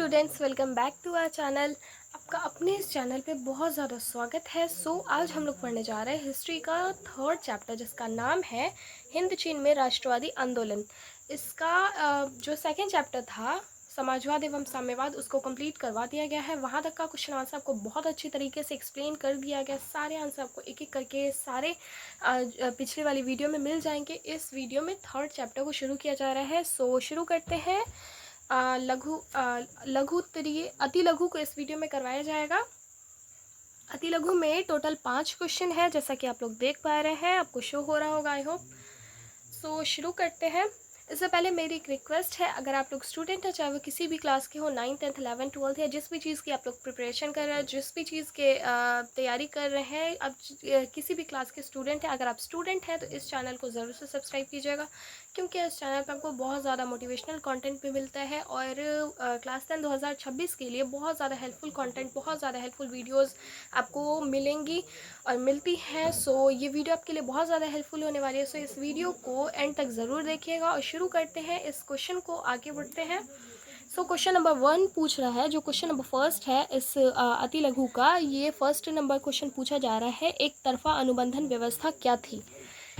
Students, welcome back to our channel. आपका अपने इस चैनल पे बहुत ज़्यादा स्वागत है। आज हम लोग पढ़ने जा रहे हैं हिस्ट्री का थर्ड चैप्टर, जिसका नाम है हिंद चीन में राष्ट्रवादी आंदोलन। इसका जो सेकंड चैप्टर था समाजवाद एवं साम्यवाद, उसको कंप्लीट करवा दिया गया है। वहाँ तक का क्वेश्चन आंसर आपको बहुत अच्छी तरीके से एक्सप्लेन कर दिया गया। सारे आंसर आपको एक एक करके सारे पिछले वाली वीडियो में मिल जाएंगे। इस वीडियो में थर्ड चैप्टर को शुरू किया जा रहा है। शुरू करते हैं। लघु उत्तरीय अति लघु को इस वीडियो में करवाया जाएगा। अति लघु में टोटल 5 क्वेश्चन है, जैसा कि आप लोग देख पा रहे हैं, आपको शो हो रहा होगा आई होप। शुरू करते हैं। इससे पहले मेरी एक रिक्वेस्ट है, अगर आप लोग स्टूडेंट हैं, चाहे वो किसी भी क्लास के हो, 9th 10th 11th 12th या जिस भी चीज़ की आप लोग प्रिपरेशन कर रहे हैं, जिस भी चीज़ के तैयारी कर रहे हैं, अब किसी भी क्लास के स्टूडेंट हैं, अगर आप स्टूडेंट हैं तो इस चैनल को ज़रूर से सब्सक्राइब कीजिएगा, क्योंकि इस चैनल पर आपको बहुत ज़्यादा मोटिवेशनल कंटेंट भी मिलता है और क्लास 10 2026 के लिए बहुत ज़्यादा हेल्पफुल कंटेंट, बहुत ज़्यादा हेल्पफुल वीडियोज़ आपको मिलेंगी और मिलती है। ये वीडियो आपके लिए बहुत ज़्यादा हेल्पफुल होने वाली है। इस वीडियो को एंड तक ज़रूर देखिएगा और शुरू करते हैं इस क्वेश्चन को, आगे बढ़ते हैं। क्वेश्चन नंबर 1 पूछ रहा है, जो क्वेश्चन नंबर फर्स्ट है इस अति लघु का, ये फर्स्ट नंबर क्वेश्चन पूछा जा रहा है, एक तरफा अनुबंधन व्यवस्था क्या थी।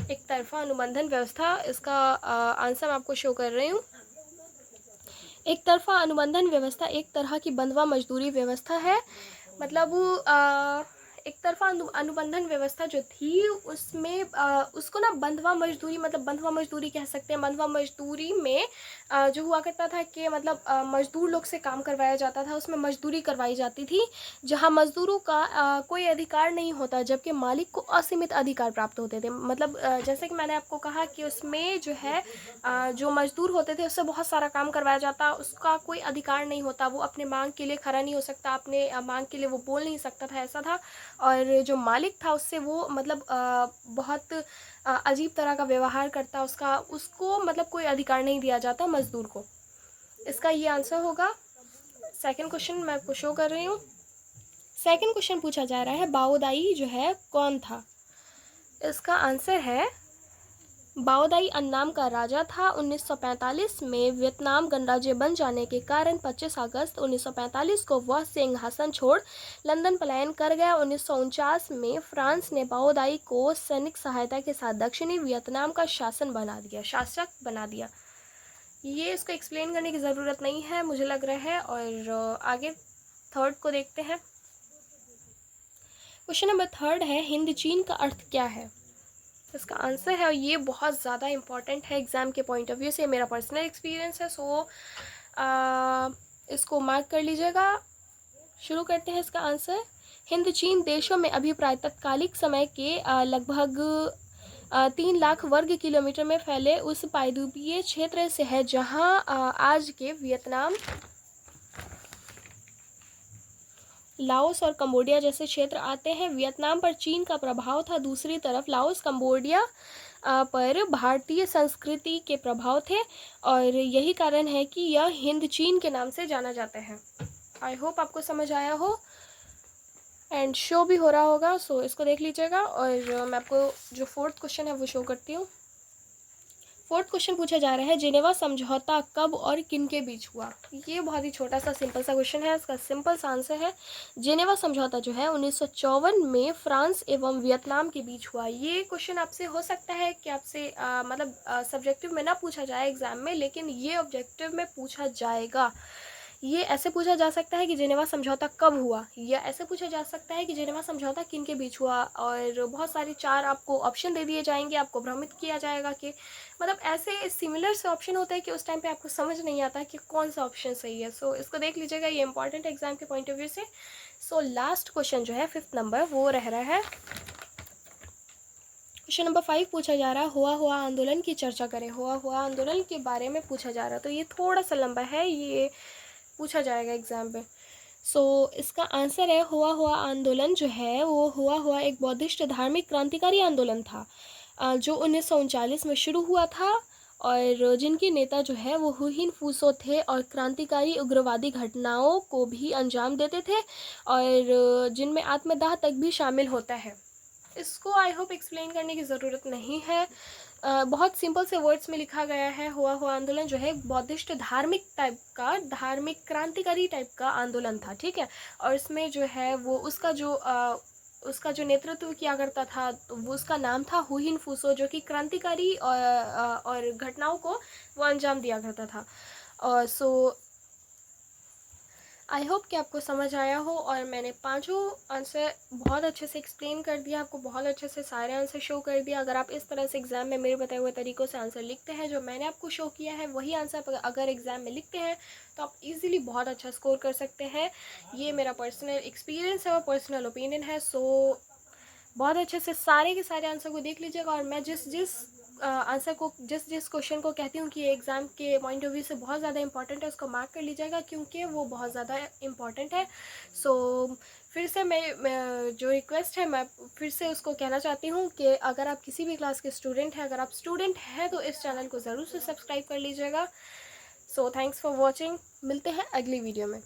एक तरफा अनुबंधन व्यवस्था, इसका आंसर मैं आपको शो कर रही हूँ। एक तरफा अनुबंधन व्यवस्था एक तरह की बंधुआ मजदूरी व्यवस्था है। मतलब एक तरफा अनुबंधन व्यवस्था जो थी उसमें उसको ना बंधुआ मजदूरी, मतलब बंधुआ मजदूरी कह सकते हैं। बंधुआ मजदूरी में जो हुआ करता था कि मतलब मजदूर लोग से काम करवाया जाता था, उसमें मजदूरी करवाई जाती थी, जहां मजदूरों का कोई अधिकार नहीं होता, जबकि मालिक को असीमित अधिकार प्राप्त होते थे। मतलब जैसे कि मैंने आपको कहा कि उसमें जो है जो मजदूर होते थे उससे बहुत सारा काम करवाया जाता, उसका कोई अधिकार नहीं होता, वो अपने मांग के लिए खड़ा नहीं हो सकता, अपने मांग के लिए वो बोल नहीं सकता था, ऐसा था। और जो मालिक था उससे वो मतलब बहुत अजीब तरह का व्यवहार करता, उसको मतलब कोई अधिकार नहीं दिया जाता मजदूर को। इसका ये आंसर होगा। सेकंड क्वेश्चन मैं आपको शो कर रही हूँ। सेकंड क्वेश्चन पूछा जा रहा है, बाओदाई जो है कौन था। इसका आंसर है, बाओदाई अन्नाम का राजा था। 1945 में वियतनाम गणराज्य बन जाने के कारण 25 अगस्त 1945 को वह सिंहासन छोड़ लंदन पलायन कर गया। 1949 में फ्रांस ने बाओदाई को सैनिक सहायता के साथ दक्षिणी वियतनाम का शासक बना दिया। ये इसको एक्सप्लेन करने की ज़रूरत नहीं है मुझे लग रहा है। और आगे थर्ड को देखते हैं। क्वेश्चन नंबर थर्ड है, हिंद चीन का अर्थ क्या है। इसका आंसर है, ये बहुत ज़्यादा इम्पॉर्टेंट है एग्ज़ाम के पॉइंट ऑफ व्यू से, मेरा पर्सनल एक्सपीरियंस है। इसको मार्क कर लीजिएगा। शुरू करते हैं इसका आंसर। हिंद चीन देशों में अभी प्राय तत्कालिक समय के लगभग 3 लाख वर्ग किलोमीटर में फैले उस पाइदुपीय क्षेत्र से है जहां आज के वियतनाम, लाओस और कंबोडिया जैसे क्षेत्र आते हैं। वियतनाम पर चीन का प्रभाव था, दूसरी तरफ लाओस कंबोडिया पर भारतीय संस्कृति के प्रभाव थे और यही कारण है कि यह हिंद चीन के नाम से जाना जाता है। आई होप आपको समझ आया हो एंड शो भी हो रहा होगा। इसको देख लीजिएगा और मैं आपको जो फोर्थ क्वेश्चन है वो शो करती हूँ। फोर्थ क्वेश्चन पूछा जा रहा है, जिनेवा समझौता कब और किन के बीच हुआ। ये बहुत ही छोटा सा सिंपल सा क्वेश्चन है। इसका सिंपल सा आंसर है, जिनेवा समझौता जो है 1954 में फ्रांस एवं वियतनाम के बीच हुआ। ये क्वेश्चन आपसे हो सकता है कि आपसे मतलब सब्जेक्टिव में ना पूछा जाए एग्जाम में, लेकिन ये ऑब्जेक्टिव में पूछा जाएगा। ये ऐसे पूछा जा सकता है कि जिनेवा समझौता कब हुआ, या ऐसे पूछा जा सकता है कि जिनेवा समझौता किन के बीच हुआ, और बहुत सारे 4 आपको ऑप्शन दे दिए जाएंगे, आपको भ्रमित किया जाएगा कि मतलब ऐसे सिमिलर से ऑप्शन होते हैं कि उस टाइम पे आपको समझ नहीं आता कि कौन सा ऑप्शन सही है। इसको देख लीजिएगा, ये इंपॉर्टेंट है एग्जाम के पॉइंट ऑफ व्यू से। लास्ट क्वेश्चन जो है 5th नंबर वो रह रहा है। क्वेश्चन नंबर 5 पूछा जा रहा है, हुआ हुआ आंदोलन की चर्चा करें। हुआ हुआ आंदोलन के बारे में पूछा जा रहा है, तो ये थोड़ा सा लंबा है, ये पूछा जाएगा एग्जाम पे। इसका आंसर है, हुआ हुआ आंदोलन जो है वो हुआ एक बौद्धिस्ट धार्मिक क्रांतिकारी आंदोलन था जो 1939 में शुरू हुआ था और जिनके नेता जो है वो हुइन फूसो थे और क्रांतिकारी उग्रवादी घटनाओं को भी अंजाम देते थे और जिनमें आत्मदाह तक भी शामिल होता है। इसको आई होप एक्सप्लेन करने की ज़रूरत नहीं है। बहुत सिंपल से वर्ड्स में लिखा गया है। हुआ आंदोलन जो है बौद्धिस्ट धार्मिक टाइप का, धार्मिक क्रांतिकारी टाइप का आंदोलन था, ठीक है। और इसमें जो है वो उसका जो नेतृत्व किया करता था, तो वो उसका नाम था हुहिन फूसो, जो कि क्रांतिकारी और घटनाओं को वो अंजाम दिया करता था। और आई होप कि आपको समझ आया हो, और मैंने पांचों आंसर बहुत अच्छे से एक्सप्लेन कर दिया, आपको बहुत अच्छे से सारे आंसर शो कर दिया। अगर आप इस तरह से एग्ज़ाम में मेरे बताए हुए तरीक़ों से आंसर लिखते हैं, जो मैंने आपको शो किया है वही आंसर अगर एग्ज़ाम में लिखते हैं, तो आप इजीली बहुत अच्छा स्कोर कर सकते हैं। ये मेरा पर्सनल एक्सपीरियंस है और पर्सनल ओपिनियन है। सो बहुत अच्छे से सारे के सारे आंसर को देख लीजिएगा, और मैं जिस जिस आंसर को, जिस क्वेश्चन को कहती हूँ कि ये एग्ज़ाम के पॉइंट ऑफ व्यू से बहुत ज़्यादा इंपॉर्टेंट है, उसको मार्क कर लीजिएगा, क्योंकि वो बहुत ज़्यादा इंपॉर्टेंट है। सो फिर से मैं जो रिक्वेस्ट है, मैं फिर से उसको कहना चाहती हूँ कि अगर आप किसी भी क्लास के स्टूडेंट हैं, अगर आप स्टूडेंट हैं, तो इस चैनल को ज़रूर से सब्सक्राइब कर लीजिएगा। So thanks for watching. मिलते हैं अगली वीडियो में।